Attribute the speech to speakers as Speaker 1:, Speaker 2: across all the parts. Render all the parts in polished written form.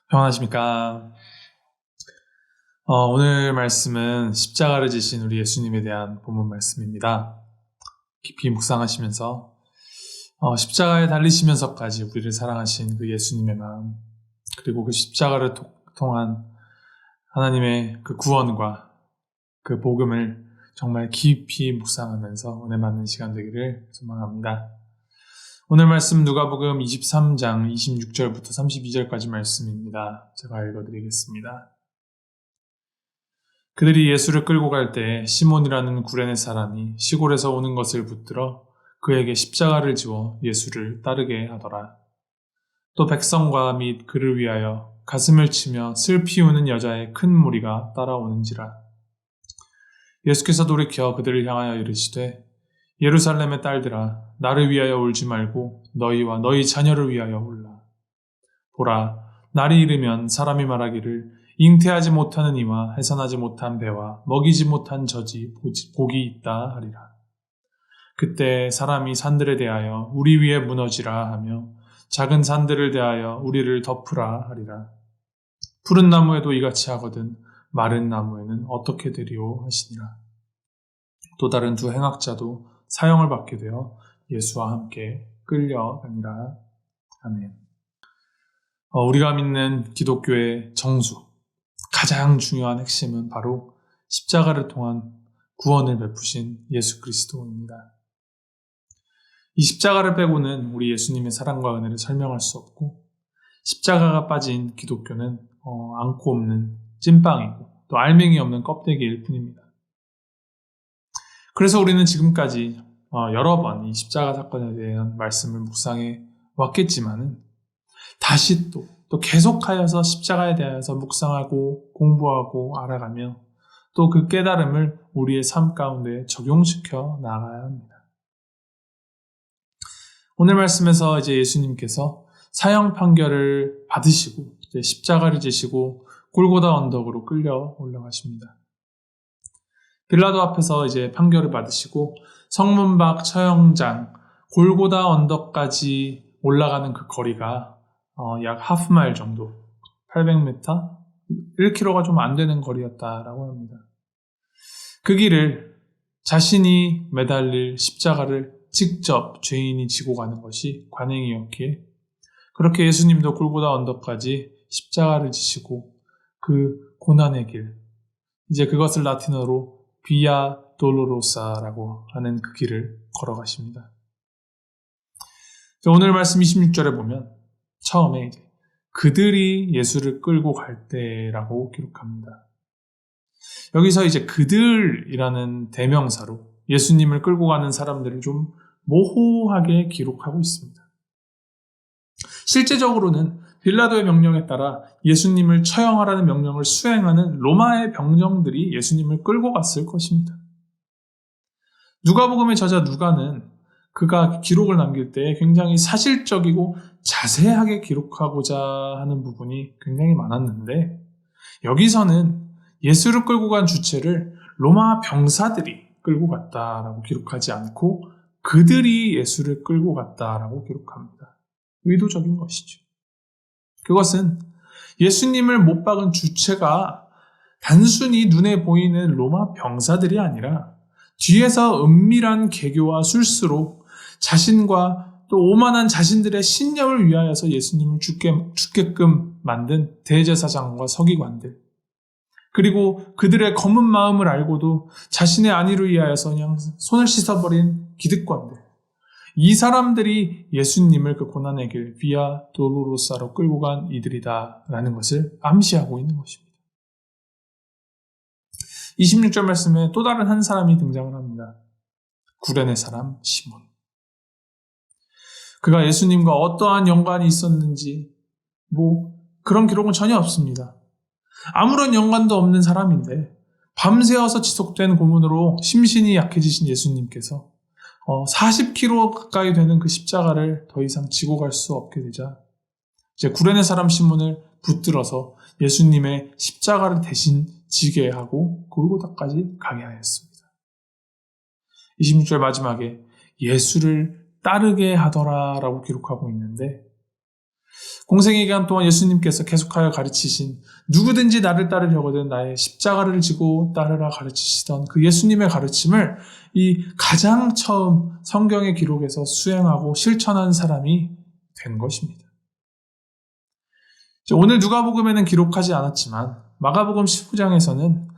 Speaker 1: 평안하십니까? 오늘 말씀은 십자가를 지신 우리 예수님에 대한 본문 말씀입니다. 깊이 묵상하시면서 십자가에 달리시면서까지 우리를 사랑하신 그 예수님의 마음, 그리고 그 십자가를 통한 하나님의 그 구원과 그 복음을 정말 깊이 묵상하면서 은혜 받는 시간 되기를 소망합니다. 오늘 말씀 누가복음 23장 26절부터 32절까지 말씀입니다. 제가 읽어드리겠습니다. 그들이 예수를 끌고 갈 때 시몬이라는 구레네 사람이 시골에서 오는 것을 붙들어 그에게 십자가를 지워 예수를 따르게 하더라. 또 백성과 및 그를 위하여 가슴을 치며 슬피 우는 여자의 큰 무리가 따라오는지라. 예수께서 돌이켜 그들을 향하여 이르시되 예루살렘의 딸들아, 나를 위하여 울지 말고 너희와 너희 자녀를 위하여 울라. 보라, 날이 이르면 사람이 말하기를 잉태하지 못하는 이와 해산하지 못한 배와 먹이지 못한 젖이 복이 있다 하리라. 그때 사람이 산들에 대하여 우리 위에 무너지라 하며 작은 산들을 대하여 우리를 덮으라 하리라. 푸른 나무에도 이같이 하거든 마른 나무에는 어떻게 되리오 하시니라. 또 다른 두 행악자도 사형을 받게 되어 예수와 함께 끌려가니라. 아멘. 우리가 믿는 기독교의 정수, 가장 중요한 핵심은 바로 십자가를 통한 구원을 베푸신 예수 그리스도입니다. 이 십자가를 빼고는 우리 예수님의 사랑과 은혜를 설명할 수 없고, 십자가가 빠진 기독교는 안고 없는 찐빵이고 또 알맹이 없는 껍데기일 뿐입니다. 그래서 우리는 지금까지 여러 번 이 십자가 사건에 대한 말씀을 묵상해 왔겠지만은 다시 또 계속하여서 십자가에 대해서 묵상하고 공부하고 알아가며 또 그 깨달음을 우리의 삶 가운데 적용시켜 나가야 합니다. 오늘 말씀에서 이제 예수님께서 사형 판결을 받으시고 이제 십자가를 지시고 골고다 언덕으로 끌려 올라가십니다. 빌라도 앞에서 이제 판결을 받으시고 성문 밖 처형장 골고다 언덕까지 올라가는 그 거리가 약 하프마일 정도, 800m, 1km가 좀 안 되는 거리였다라고 합니다. 그 길을 자신이 매달릴 십자가를 직접 죄인이 지고 가는 것이 관행이었기에 그렇게 예수님도 골고다 언덕까지 십자가를 지시고 그 고난의 길, 이제 그것을 라틴어로 비아 돌로로사라고 하는 그 길을 걸어가십니다. 오늘 말씀 26절에 보면 처음에 이제 그들이 예수를 끌고 갈 때라고 기록합니다. 여기서 이제 그들이라는 대명사로 예수님을 끌고 가는 사람들을 좀 모호하게 기록하고 있습니다. 실제적으로는 빌라도의 명령에 따라 예수님을 처형하라는 명령을 수행하는 로마의 병정들이 예수님을 끌고 갔을 것입니다. 누가복음의 저자 누가는 그가 기록을 남길 때 굉장히 사실적이고 자세하게 기록하고자 하는 부분이 굉장히 많았는데 여기서는 예수를 끌고 간 주체를 로마 병사들이 끌고 갔다라고 기록하지 않고 그들이 예수를 끌고 갔다라고 기록합니다. 의도적인 것이죠. 그것은 예수님을 못 박은 주체가 단순히 눈에 보이는 로마 병사들이 아니라 뒤에서 은밀한 계교와 술수로 자신과 또 오만한 자신들의 신념을 위하여서 예수님을 죽게끔 만든 대제사장과 서기관들, 그리고 그들의 검은 마음을 알고도 자신의 안위를 위하여서 그냥 손을 씻어버린 기득권들, 이 사람들이 예수님을 그 고난의 길 비아 돌로로사로 끌고 간 이들이다라는 것을 암시하고 있는 것입니다. 26절 말씀에 또 다른 한 사람이 등장을 합니다. 구레네 사람 시몬. 그가 예수님과 어떠한 연관이 있었는지 그런 기록은 전혀 없습니다. 아무런 연관도 없는 사람인데 밤새워서 지속된 고문으로 심신이 약해지신 예수님께서 40km 가까이 되는 그 십자가를 더 이상 지고 갈 수 없게 되자 이제 구레네 사람 시몬을 붙들어서 예수님의 십자가를 대신 지게 하고 골고다까지 가게 하였습니다. 26절 마지막에 예수를 따르게 하더라라고 기록하고 있는데 공생의 기간 동안 예수님께서 계속하여 가르치신 누구든지 나를 따르려거든 나의 십자가를 지고 따르라 가르치시던 그 예수님의 가르침을 이 가장 처음 성경의 기록에서 수행하고 실천한 사람이 된 것입니다. 오늘 누가복음에는 기록하지 않았지만 마가복음 19장에서는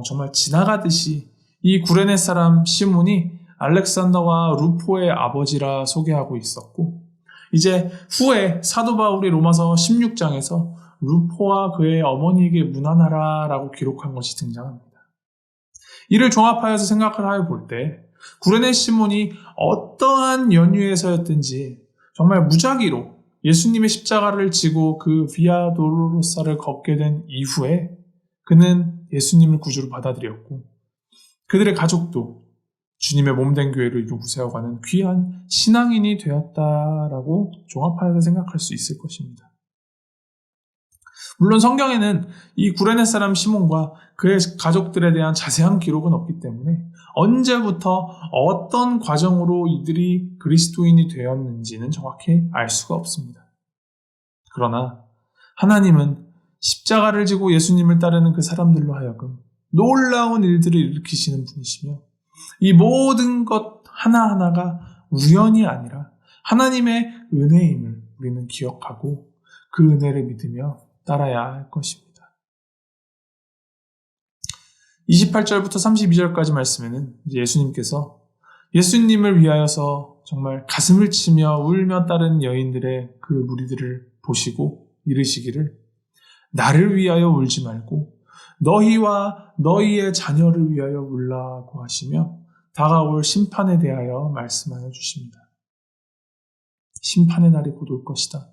Speaker 1: 정말 지나가듯이 이 구레네 사람 시몬이 알렉산더와 루포의 아버지라 소개하고 있었고, 이제 후에 사도 바울이 로마서 16장에서 루포와 그의 어머니에게 문안하라 라고 기록한 것이 등장합니다. 이를 종합하여서 생각을 하여 볼 때 구레네 시몬이 어떠한 연유에서였든지 정말 무작위로 예수님의 십자가를 지고 그 비아 돌로로사를 걷게 된 이후에 그는 예수님을 구주로 받아들였고, 그들의 가족도 주님의 몸된 교회를 이루고 세워가는 귀한 신앙인이 되었다라고 종합하여서 생각할 수 있을 것입니다. 물론 성경에는 이 구레네 사람 시몬과 그의 가족들에 대한 자세한 기록은 없기 때문에 언제부터 어떤 과정으로 이들이 그리스도인이 되었는지는 정확히 알 수가 없습니다. 그러나 하나님은 십자가를 지고 예수님을 따르는 그 사람들로 하여금 놀라운 일들을 일으키시는 분이시며, 이 모든 것 하나하나가 우연이 아니라 하나님의 은혜임을 우리는 기억하고 그 은혜를 믿으며 따라야 할 것입니다. 28절부터 32절까지 말씀에는 예수님께서 예수님을 위하여서 정말 가슴을 치며 울며 따르는 여인들의 그 무리들을 보시고 이르시기를, 나를 위하여 울지 말고 너희와 너희의 자녀를 위하여 울라고 하시며 다가올 심판에 대하여 말씀하여 주십니다. 심판의 날이 곧 올 것이다.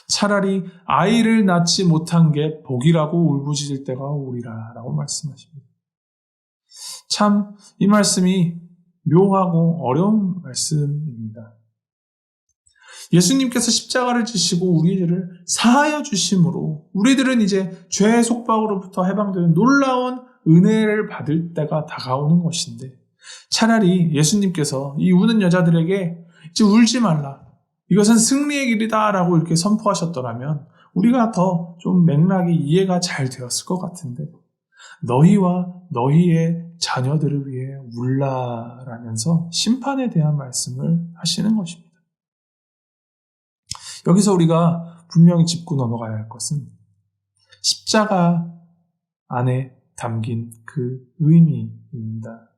Speaker 1: 차라리 아이를 낳지 못한 게 복이라고 울부짖을 때가 오리라 라고 말씀하십니다. 참 이 말씀이 묘하고 어려운 말씀입니다. 예수님께서 십자가를 지시고 우리들을 사하여 주심으로 우리들은 이제 죄의 속박으로부터 해방되는 놀라운 은혜를 받을 때가 다가오는 것인데, 차라리 예수님께서 이 우는 여자들에게 이제 울지 말라, 이것은 승리의 길이다 라고 이렇게 선포하셨더라면 우리가 더 좀 맥락이 이해가 잘 되었을 것 같은데, 너희와 너희의 자녀들을 위해 울라라면서 심판에 대한 말씀을 하시는 것입니다. 여기서 우리가 분명히 짚고 넘어가야 할 것은 십자가 안에 담긴 그 의미입니다.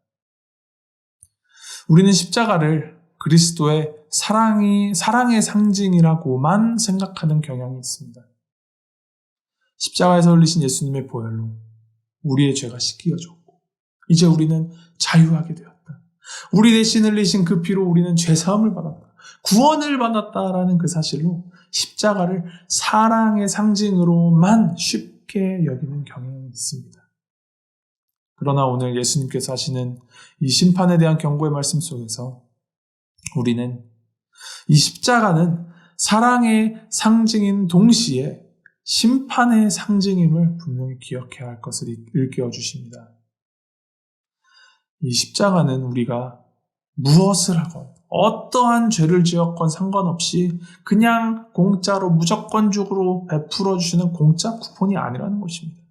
Speaker 1: 우리는 십자가를 그리스도의 사랑의 상징이라고만 생각하는 경향이 있습니다. 십자가에서 흘리신 예수님의 보혈로 우리의 죄가 씻겨졌고 이제 우리는 자유하게 되었다. 우리 대신 흘리신 그 피로 우리는 죄사함을 받았다. 구원을 받았다라는 그 사실로 십자가를 사랑의 상징으로만 쉽게 여기는 경향이 있습니다. 그러나 오늘 예수님께서 하시는 이 심판에 대한 경고의 말씀 속에서 우리는 이 십자가는 사랑의 상징인 동시에 심판의 상징임을 분명히 기억해야 할 것을 일깨워 주십니다. 이 십자가는 우리가 무엇을 하건 어떠한 죄를 지었건 상관없이 그냥 공짜로 무조건적으로 베풀어 주시는 공짜 쿠폰이 아니라는 것입니다.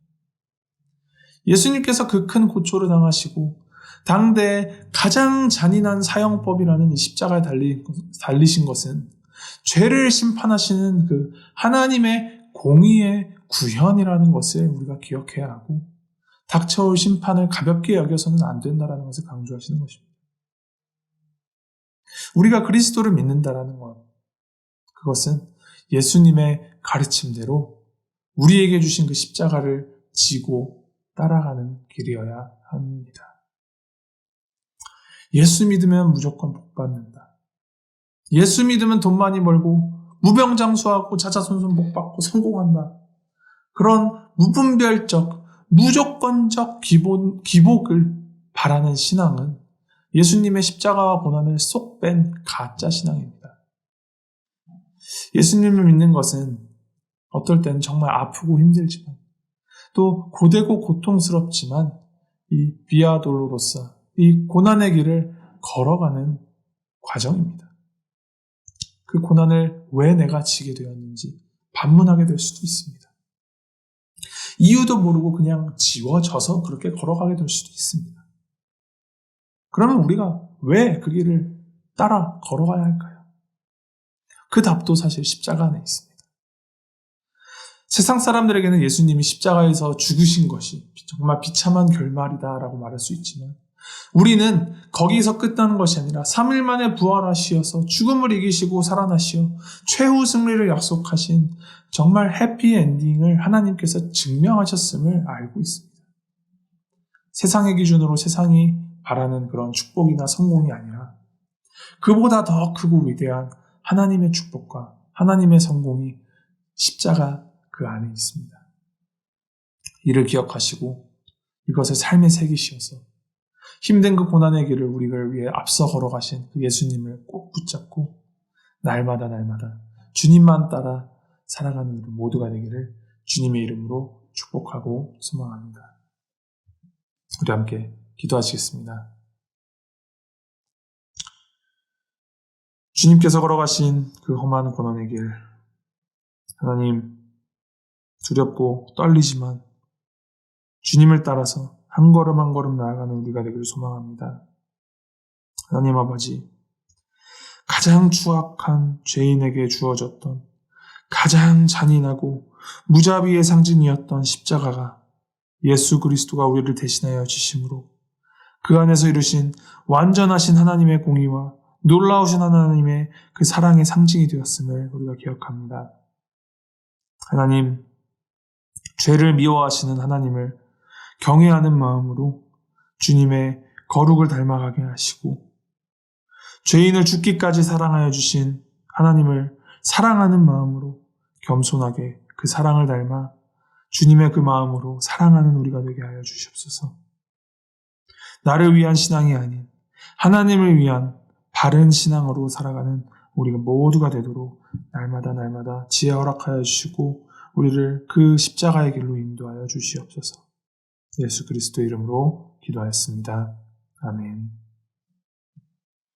Speaker 1: 예수님께서 그 큰 고초를 당하시고 당대의 가장 잔인한 사형법이라는 이 십자가에 달리신 것은 죄를 심판하시는 그 하나님의 공의의 구현이라는 것을 우리가 기억해야 하고, 닥쳐올 심판을 가볍게 여겨서는 안 된다는 것을 강조하시는 것입니다. 우리가 그리스도를 믿는다라는 것, 그것은 예수님의 가르침대로 우리에게 주신 그 십자가를 지고 따라가는 길이어야 합니다. 예수 믿으면 무조건 복 받는다. 예수 믿으면 돈 많이 벌고 무병장수하고 자자손손 복 받고 성공한다. 그런 무분별적 무조건적 기복을 바라는 신앙은 예수님의 십자가와 고난을 쏙 뺀 가짜 신앙입니다. 예수님을 믿는 것은 어떨 때는 정말 아프고 힘들지만 또 고되고 고통스럽지만 이 비아 돌로로사, 이 고난의 길을 걸어가는 과정입니다. 그 고난을 왜 내가 지게 되었는지, 반문하게 될 수도 있습니다. 이유도 모르고 그냥 지워져서 그렇게 걸어가게 될 수도 있습니다. 그러면 우리가 왜 그 길을 따라 걸어가야 할까요? 그 답도 사실 십자가 안에 있습니다. 세상 사람들에게는 예수님이 십자가에서 죽으신 것이 정말 비참한 결말이다라고 말할 수 있지만 우리는 거기서 끝나는 것이 아니라 3일 만에 부활하시어서 죽음을 이기시고 살아나시어 최후 승리를 약속하신 정말 해피엔딩을 하나님께서 증명하셨음을 알고 있습니다. 세상의 기준으로 세상이 바라는 그런 축복이나 성공이 아니라 그보다 더 크고 위대한 하나님의 축복과 하나님의 성공이 십자가 그 안에 있습니다. 이를 기억하시고 이것을 삶에 새기시어서 힘든 그 고난의 길을 우리를 위해 앞서 걸어가신 그 예수님을 꼭 붙잡고 날마다 주님만 따라 살아가는 우리 모두가 되기를 주님의 이름으로 축복하고 소망합니다. 우리 함께 기도하시겠습니다. 주님께서 걸어가신 그 험한 고난의 길, 하나님 두렵고 떨리지만 주님을 따라서 한 걸음 한 걸음 나아가는 우리가 되기를 소망합니다. 하나님 아버지, 가장 추악한 죄인에게 주어졌던 가장 잔인하고 무자비의 상징이었던 십자가가 예수 그리스도가 우리를 대신하여 주심으로 그 안에서 이루신 완전하신 하나님의 공의와 놀라우신 하나님의 그 사랑의 상징이 되었음을 우리가 기억합니다. 하나님, 죄를 미워하시는 하나님을 경외하는 마음으로 주님의 거룩을 닮아가게 하시고 죄인을 죽기까지 사랑하여 주신 하나님을 사랑하는 마음으로 겸손하게 그 사랑을 닮아 주님의 그 마음으로 사랑하는 우리가 되게 하여 주시옵소서. 나를 위한 신앙이 아닌 하나님을 위한 바른 신앙으로 살아가는 우리가 모두가 되도록 날마다 지혜 허락하여 주시고 우리를 그 십자가의 길로 인도하여 주시옵소서. 예수 그리스도 이름으로 기도하였습니다. 아멘.